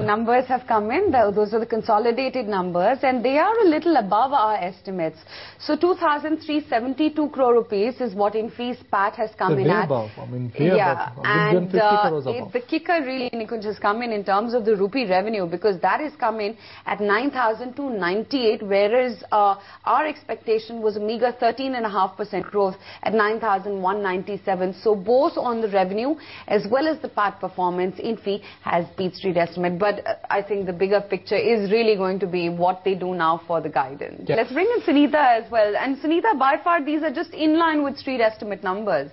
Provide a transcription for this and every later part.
numbers have come in. Those are the consolidated numbers, and they are a little above our estimates. So 2,372 crore rupees is what Infy's PAT has come in at. Above. I mean, above. And the kicker really, Nikunj, has come in terms of the rupee revenue, because that is coming at 9,298, whereas our expectation was a meager 13.5% growth at 9,197. So both on the revenue as well as the PAT performance, Infy has beat street estimate. But I think the bigger picture is really going to be what they do now for the guidance. Yeah. Let's bring in Sunita as well. And Sunita, by far these are just in line with street estimate numbers.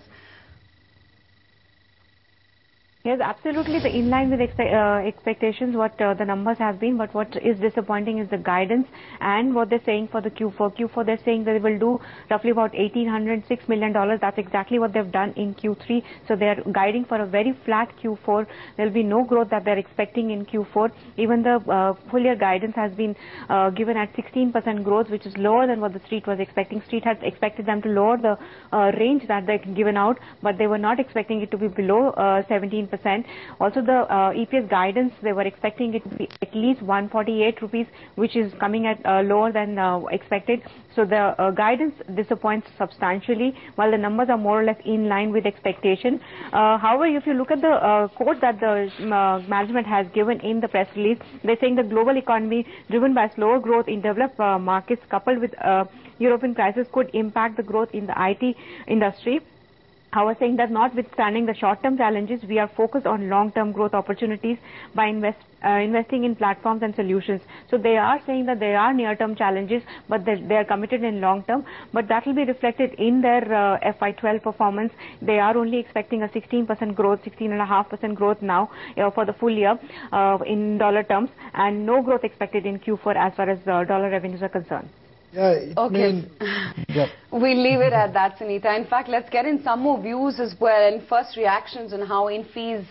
Yes, absolutely. The in line with expectations, what the numbers have been, but what is disappointing is the guidance and what they're saying for the Q4. Q4, they're saying they will do roughly about $1,806 million. That's exactly what they've done in Q3. So they're guiding for a very flat Q4. There'll be no growth that they're expecting in Q4. Even the full year guidance has been given at 16% growth, which is lower than what the street was expecting. Street had expected them to lower the range that they've given out, but they were not expecting it to be below 17%. Also, the EPS guidance, they were expecting it to be at least 148 rupees, which is coming at lower than expected. So the guidance disappoints substantially, while the numbers are more or less in line with expectation. However, if you look at the quote that the management has given in the press release, they're saying the global economy driven by slower growth in developed markets coupled with European crisis could impact the growth in the IT industry. However, saying that notwithstanding the short-term challenges, we are focused on long-term growth opportunities by investing in platforms and solutions. So they are saying that there are near-term challenges, but they are committed in long-term. But that will be reflected in their FY12 performance. They are only expecting a 16% growth, 16.5% growth now for the full year in dollar terms, and no growth expected in Q4 as far as dollar revenues are concerned. Yeah, okay. We'll leave it at that, Sunita. In fact, let's get in some more views as well and first reactions on how Infy's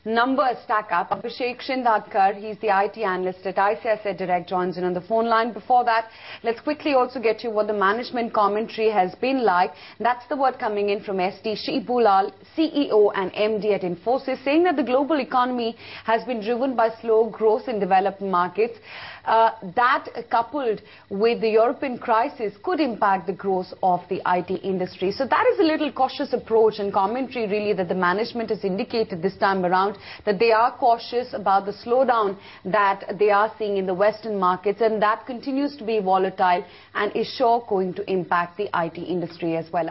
numbers stack up. Abhishek Shindadkar, he's the IT analyst at ICICI Direct, joins in on the phone line. Before that, let's quickly also get you what the management commentary has been like. That's the word coming in from SD Shibulal, CEO and MD at Infosys, saying that the global economy has been driven by slow growth in developed markets. That coupled with the European crisis could impact the growth of the IT industry. So that is a little cautious approach and commentary really that the management has indicated this time around, that they are cautious about the slowdown that they are seeing in the Western markets, and that continues to be volatile and is sure going to impact the IT industry as well.